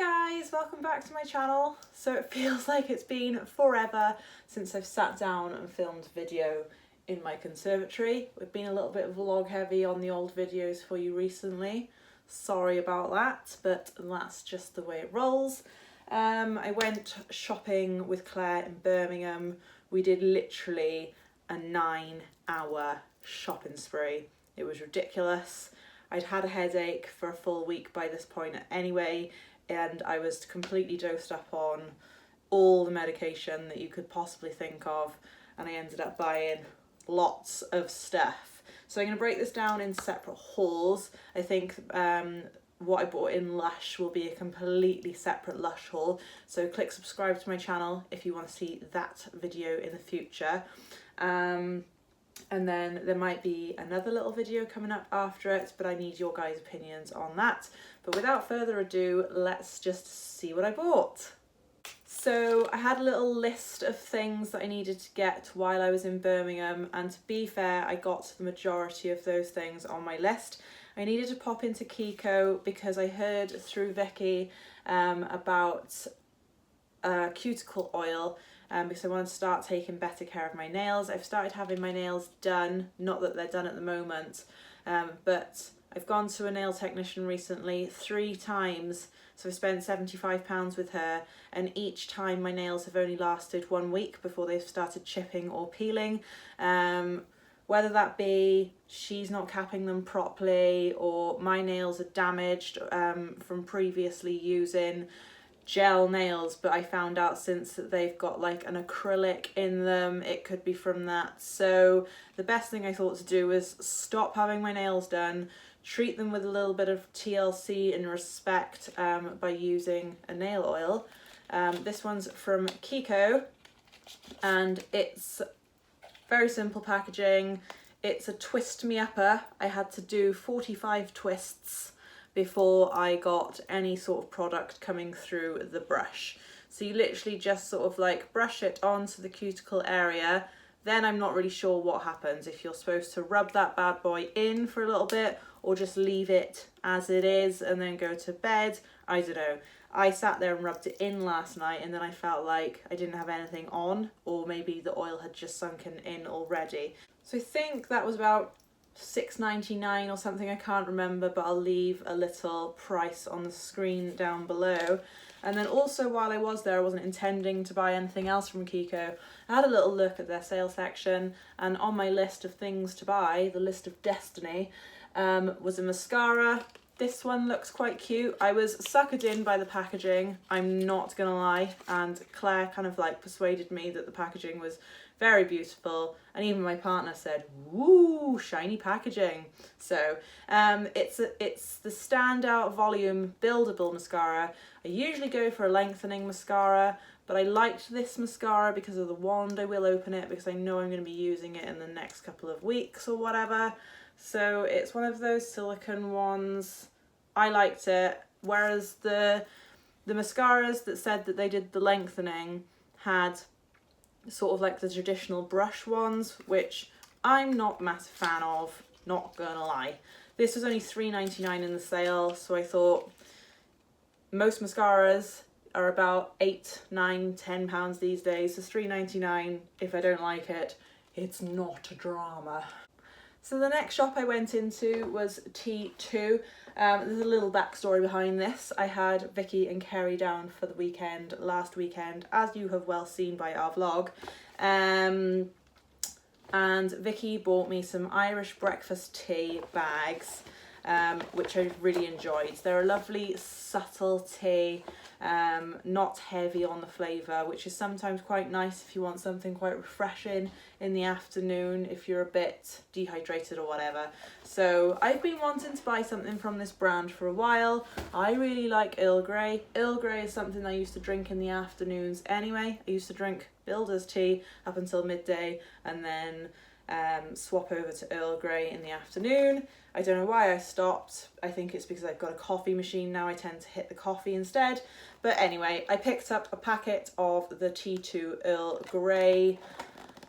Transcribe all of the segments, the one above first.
guys, welcome back to my channel. So it feels like it's been forever since I've sat down and filmed video in my conservatory. We've been a little bit vlog heavy on the old videos for you recently. Sorry about that, but that's just the way it rolls. I went shopping with Claire in Birmingham. We did literally a 9-hour shopping spree. It was ridiculous. I'd had a headache for a full week by this point anyway, and I was completely dosed up on all the medication that you could possibly think of, and I ended up buying lots of stuff. So I'm going to break this down in separate hauls. I think what I bought in Lush will be a completely separate Lush haul, so click subscribe to my channel if you want to see that video in the future. And then there might be another little video coming up after it, but I need your guys' opinions on that. But without further ado, let's just see what I bought. So I had a little list of things that I needed to get while I was in Birmingham, and to be fair, I got the majority of those things on my list. I needed to pop into Kiko because I heard through Vicky about cuticle oil, because I wanted to start taking better care of my nails. I've started having my nails done, not that they're done at the moment, but I've gone to a nail technician recently 3 times, so I spent £75 with her, and each time my nails have only lasted 1 week before they've started chipping or peeling. Whether that be she's not capping them properly, or my nails are damaged from previously using gel nails, but I found out since that they've got like an acrylic in them, it could be from that. So the best thing I thought to do was stop having my nails done, treat them with a little bit of TLC and respect by using a nail oil. This one's from Kiko, and it's very simple packaging. It's a twist me upper. I had to do 45 twists before I got any sort of product coming through the brush. So you literally just sort of like brush it onto the cuticle area. Then I'm not really sure what happens, if you're supposed to rub that bad boy in for a little bit or just leave it as it is and then go to bed. I don't know. I sat there and rubbed it in last night, and then I felt like I didn't have anything on, or maybe the oil had just sunken in already. So I think that was about £6.99 or something, I can't remember, but I'll leave a little price on the screen down below. And then also, while I was there, I wasn't intending to buy anything else from Kiko. I had a little look at their sale section, and on my list of things to buy, the list of destiny, was a mascara. This one looks quite cute. I was suckered in by the packaging, I'm not gonna lie, and Claire kind of like persuaded me that the packaging was very beautiful, and even my partner said, "Woo, shiny packaging." So it's the Standout Volume Buildable Mascara. I usually go for a lengthening mascara, but I liked this mascara because of the wand. I will open it because I know I'm going to be using it in the next couple of weeks or whatever. So it's one of those silicone ones. I liked it, whereas the mascaras that said that they did the lengthening had sort of like the traditional brush ones, which I'm not a massive fan of, not gonna lie. This was only £3.99 in the sale, so I thought most mascaras are about £8, £9, £10 these days, so £3.99. If I don't like it, it's not a drama. So the next shop I went into was T2. There's a little backstory behind this. I had Vicky and Kerry down for the weekend last weekend, as you have well seen by our vlog. And Vicky bought me some Irish breakfast tea bags, which I really enjoyed. They're a lovely subtle tea, not heavy on the flavour, which is sometimes quite nice if you want something quite refreshing in the afternoon if you're a bit dehydrated or whatever. So I've been wanting to buy something from this brand for a while. I really like Earl Grey. Earl Grey is something I used to drink in the afternoons anyway. I used to drink Builder's tea up until midday, and then swap over to Earl Grey in the afternoon. I don't know why I stopped. I think it's because I've got a coffee machine now. I tend to hit the coffee instead. But anyway, I picked up a packet of the T2 Earl Grey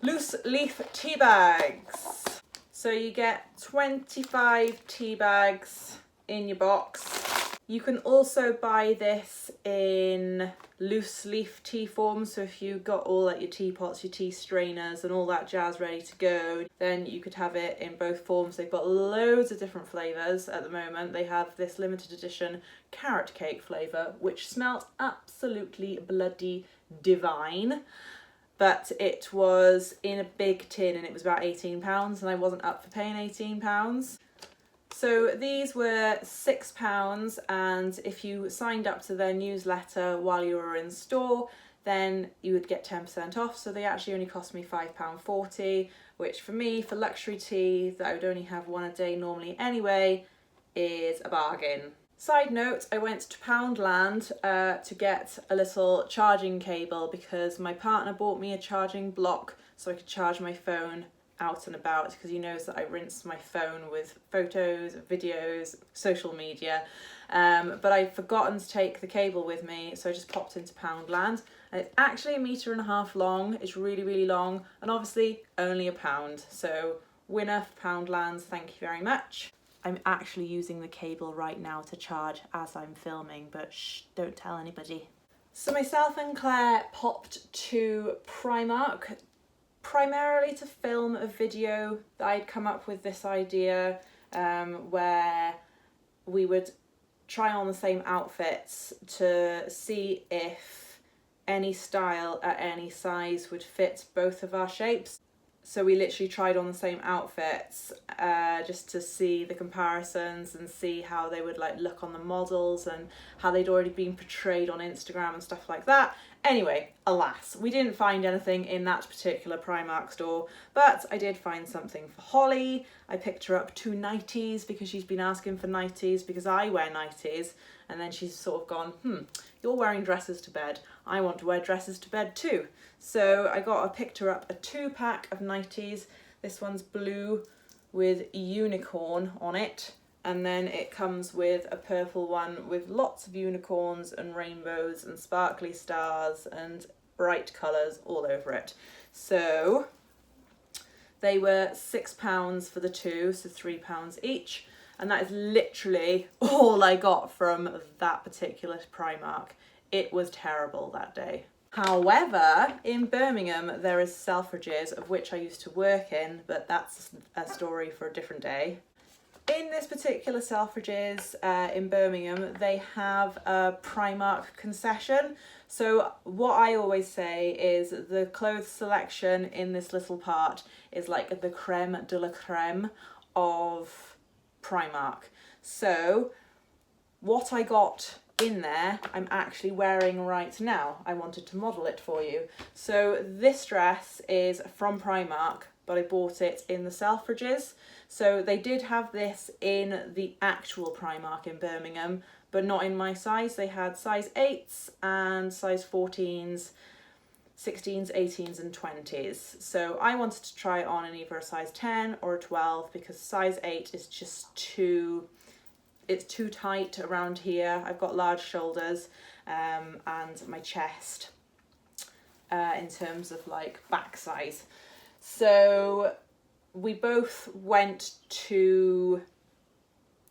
loose leaf tea bags. So you get 25 tea bags in your box. You can also buy this in loose leaf tea form, so if you got all like your teapots, your tea strainers and all that jazz ready to go, then you could have it in both forms. They've got loads of different flavours at the moment. They have this limited edition carrot cake flavour, which smelt absolutely bloody divine. But it was in a big tin and it was about £18 and I wasn't up for paying £18. So these were £6, and if you signed up to their newsletter while you were in store, then you would get 10% off. So they actually only cost me £5.40, which for me, for luxury tea that I would only have one a day normally anyway, is a bargain. Side note, I went to Poundland to get a little charging cable because my partner bought me a charging block so I could charge my phone out and about, because he knows that I rinse my phone with photos, videos, social media, but I'd forgotten to take the cable with me, so I just popped into Poundland, and it's actually 1.5 meters long. It's really, really long, and obviously only £1, so winner for Poundland, thank you very much. I'm actually using the cable right now to charge as I'm filming, but shh, don't tell anybody. So myself and Claire popped to Primark primarily to film a video that I'd come up with this idea where we would try on the same outfits to see if any style at any size would fit both of our shapes. So we literally tried on the same outfits just to see the comparisons and see how they would like look on the models and how they'd already been portrayed on Instagram and stuff like that. Anyway, alas, we didn't find anything in that particular Primark store, but I did find something for Holly. I picked her up 2 nighties because she's been asking for nighties because I wear nighties, and then she's sort of gone, you're wearing dresses to bed. I want to wear dresses to bed too. So I picked her up a 2-pack of nighties. This one's blue with unicorn on it. And then it comes with a purple one with lots of unicorns and rainbows and sparkly stars and bright colours all over it. So they were £6 for the 2, so £3 each. And that is literally all I got from that particular Primark. It was terrible that day. However, in Birmingham, there is Selfridges, of which I used to work in, but that's a story for a different day. In this particular Selfridges in Birmingham, they have a Primark concession. So what I always say is the clothes selection in this little part is like the creme de la creme of Primark. So what I got in there, I'm actually wearing right now. I wanted to model it for you. So this dress is from Primark, but I bought it in the Selfridges. So they did have this in the actual Primark in Birmingham, but not in my size. They had size 8s and size 14s, 16s, 18s and 20s. So I wanted to try it on in either a size 10 or a 12 because size 8 is just it's too tight around here. I've got large shoulders and my chest in terms of like back size. So we both went to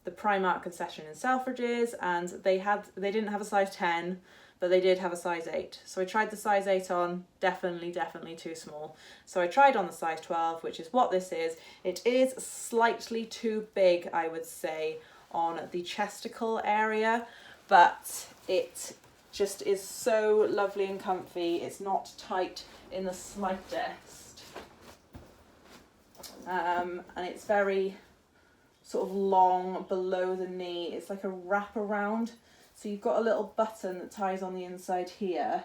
the Primark concession in Selfridges, and they didn't have a size 10, but they did have a size 8. So I tried the size 8 on, definitely too small. So I tried on the size 12, which is what this is. It is slightly too big, I would say, on the chesticle area, but it just is so lovely and comfy. It's not tight in the slightest. And it's very sort of long below the knee. It's like a wrap around. So you've got a little button that ties on the inside here,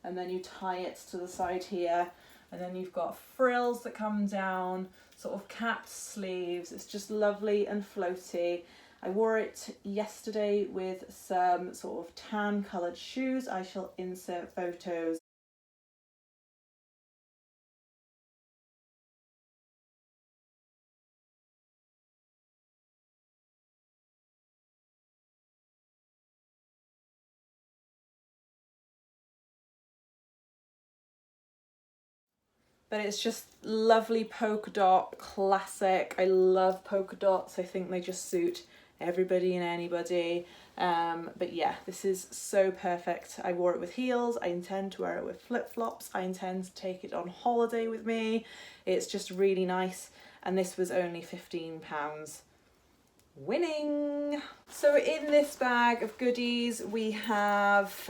and then you tie it to the side here, and then you've got frills that come down, sort of capped sleeves. It's just lovely and floaty. I wore it yesterday with some sort of tan coloured shoes. I shall insert photos. But it's just lovely polka dot, classic. I love polka dots. I think they just suit everybody and anybody. But yeah, this is so perfect. I wore it with heels. I intend to wear it with flip-flops. I intend to take it on holiday with me. It's just really nice. And this was only £15. Winning! So in this bag of goodies, we have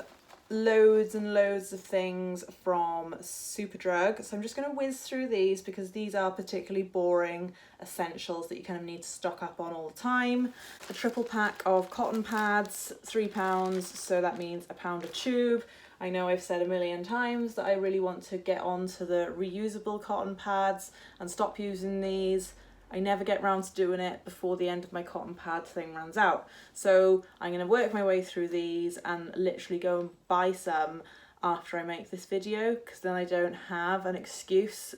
loads and loads of things from Superdrug. So I'm just going to whiz through these because these are particularly boring essentials that you kind of need to stock up on all the time. A triple pack of cotton pads, £3, so that means £1 a tube. I know I've said a million times that I really want to get onto the reusable cotton pads and stop using these. I never get round to doing it before the end of my cotton pad thing runs out. So I'm going to work my way through these and literally go and buy some after I make this video, because then I don't have an excuse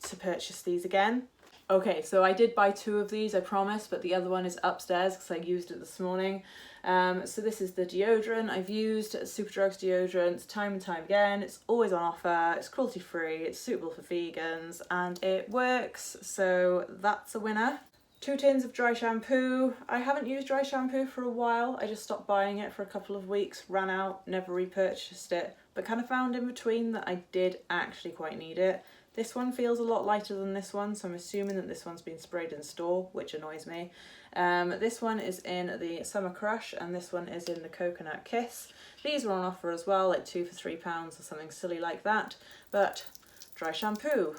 to purchase these again. Okay, so I did buy 2 of these, I promise, but the other one is upstairs because I used it this morning. So this is the deodorant. I've used Superdrug's deodorant time and time again. It's always on offer, it's cruelty free, it's suitable for vegans, and it works, so that's a winner. 2 tins of dry shampoo. I haven't used dry shampoo for a while. I just stopped buying it for a couple of weeks, ran out, never repurchased it, but kind of found in between that I did actually quite need it. This one feels a lot lighter than this one, so I'm assuming that this one's been sprayed in store, which annoys me. This one is in the Summer Crush, and this one is in the Coconut Kiss. These were on offer as well, like 2 for £3 or something silly like that. But dry shampoo.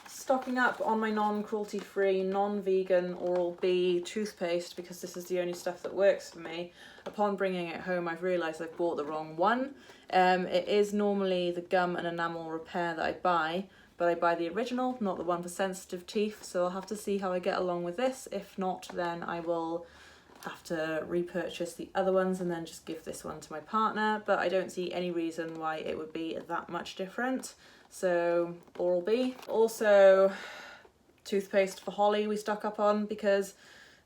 Stocking up on my non-cruelty-free, non-vegan Oral-B toothpaste, because this is the only stuff that works for me. Upon bringing it home, I've realised I've bought the wrong one. It is normally the gum and enamel repair that I buy, but I buy the original, not the one for sensitive teeth, so I'll have to see how I get along with this. If not, then I will have to repurchase the other ones and then just give this one to my partner, but I don't see any reason why it would be that much different. So Oral-B. Also toothpaste for Holly we stock up on, because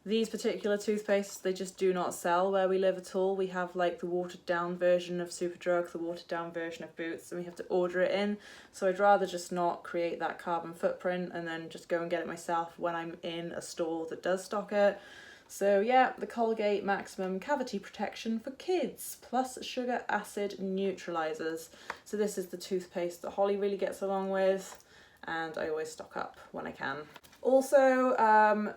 these particular toothpastes, they just do not sell where we live at all. We have like the watered down version of Superdrug, the watered down version of Boots, and we have to order it in. So I'd rather just not create that carbon footprint and then just go and get it myself when I'm in a store that does stock it. So yeah, the Colgate Maximum Cavity Protection for Kids, plus sugar acid neutralizers. So this is the toothpaste that Holly really gets along with, and I always stock up when I can. Also,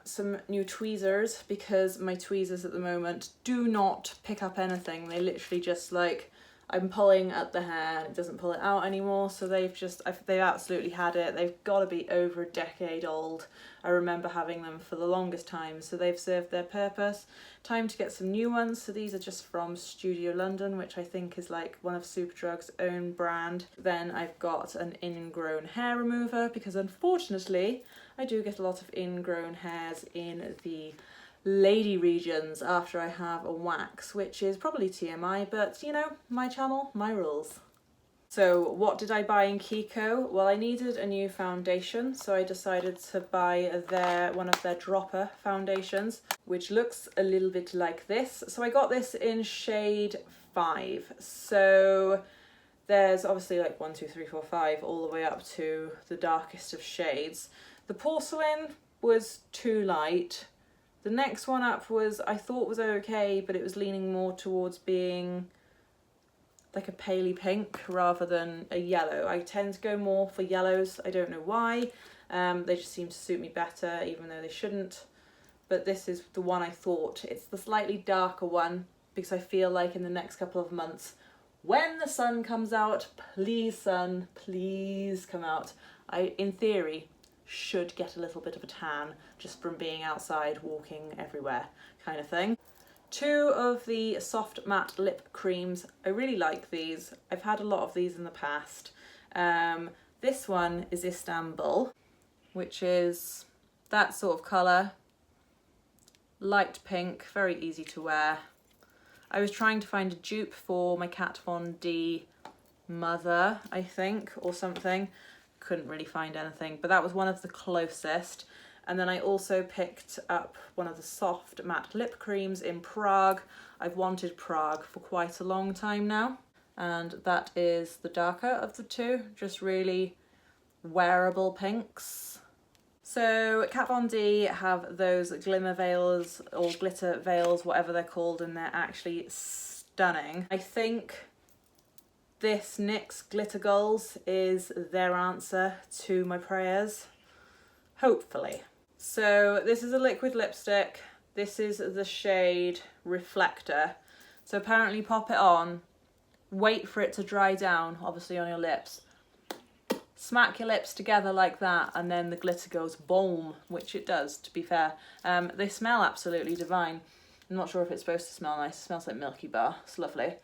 some new tweezers, because my tweezers at the moment do not pick up anything. They literally just like, I'm pulling at the hair and it doesn't pull it out anymore, so they've absolutely had it. They've got to be over a decade old. I remember having them for the longest time, so they've served their purpose. Time to get some new ones. So these are just from Studio London, which I think is like one of Superdrug's own brand. Then I've got an ingrown hair remover, because unfortunately I do get a lot of ingrown hairs in the lady regions after I have a wax, which is probably TMI, but you know, my channel, my rules. So what did I buy in Kiko? Well, I needed a new foundation, so I decided to buy one of their dropper foundations, which looks a little bit like this. So I got this in shade 5. So there's obviously like 1, 2, 3, 4, 5, all the way up to the darkest of shades. The porcelain was too light. The next one up I thought was okay, but it was leaning more towards being like a paley pink rather than a yellow. I tend to go more for yellows, I don't know why. They just seem to suit me better, even though they shouldn't. But this is the one I thought. It's the slightly darker one, because I feel like in the next couple of months, when the sun comes out, please sun, please come out, I, in theory, should get a little bit of a tan just from being outside, walking everywhere kind of thing. 2 of the soft matte lip creams. I really like these. I've had a lot of these in the past. This one is Istanbul, which is that sort of colour. Light pink, very easy to wear. I was trying to find a dupe for my Kat Von D mother, I think, or something. Couldn't really find anything, but that was one of the closest. And then I also picked up one of the soft matte lip creams in Prague. I've wanted Prague for quite a long time now, and that is the darker of the 2, just really wearable pinks. So Kat Von D have those glimmer veils or glitter veils, whatever they're called, and they're actually stunning. I think this NYX Glitter Goals is their answer to my prayers, hopefully. So this is a liquid lipstick. This is the shade Reflector. So apparently pop it on, wait for it to dry down, obviously on your lips. Smack your lips together like that, and then the glitter goes boom, which it does, to be fair. They smell absolutely divine. I'm not sure if it's supposed to smell nice. It smells like Milky Bar. It's lovely.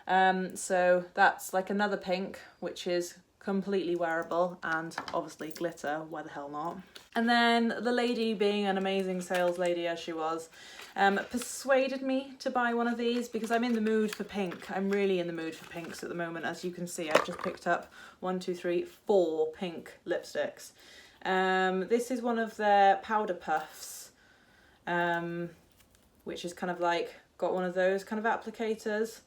So that's like another pink, which is completely wearable and obviously glitter, why the hell not? And then the lady, being an amazing sales lady as she was, persuaded me to buy one of these because I'm in the mood for pink. I'm really in the mood for pinks at the moment. As you can see, I've just picked up 4 pink lipsticks. This is one of their powder puffs, which is kind of like got one of those kind of applicators.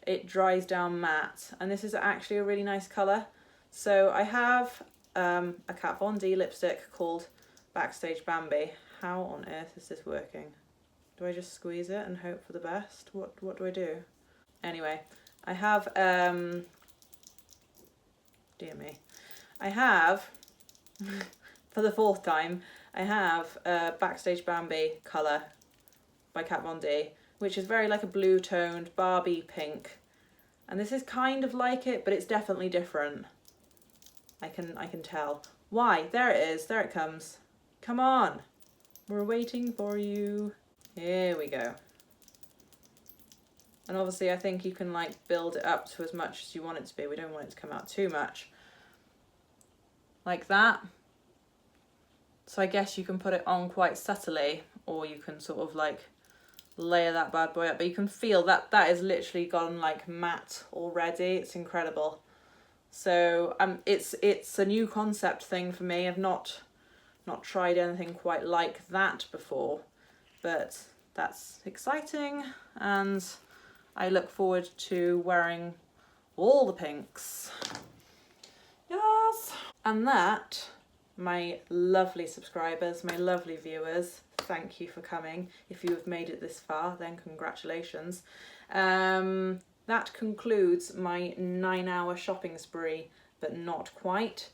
It dries down matte, and this is actually a really nice colour. So I have a Kat Von D lipstick called Backstage Bambi. How on earth is this working? Do I just squeeze it and hope for the best? What do I do? Anyway, I have, dear me, I have, for the 4th time, I have Backstage Bambi colour by Kat Von D, which is very like a blue toned Barbie pink. And this is kind of like it, but it's definitely different. I can tell. Why? There it is. There it comes. Come on. We're waiting for you. Here we go. And obviously I think you can like build it up to as much as you want it to be. We don't want it to come out too much. Like that. So I guess you can put it on quite subtly, or you can sort of like layer that bad boy up, but you can feel that that is literally gone like matte already. It's incredible. So it's a new concept thing for me. I've not tried anything quite like that before, but that's exciting, and I look forward to wearing all the pinks. Yes. And that, my lovely subscribers, my lovely viewers, thank you for coming. If you have made it this far, then congratulations. That concludes my 9-hour shopping spree, but not quite.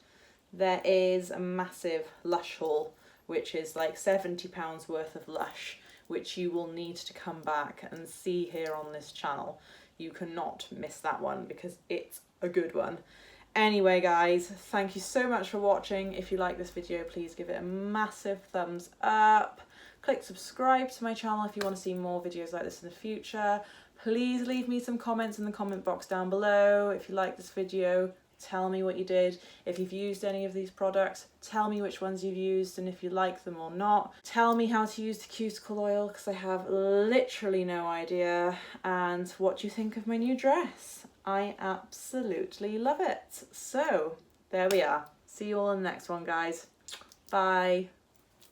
There is a massive Lush haul, which is like £70 worth of Lush, which you will need to come back and see here on this channel. You cannot miss that one because it's a good one. Anyway guys, thank you so much for watching. If you like this video, please give it a massive thumbs up. Click subscribe to my channel if you want to see more videos like this in the future. Please leave me some comments in the comment box down below. If you like this video, tell me what you did. If you've used any of these products, tell me which ones you've used and if you like them or not. Tell me how to use the cuticle oil because I have literally no idea. And what do you think of my new dress? I absolutely love it. So there we are. See you all in the next one, guys. Bye.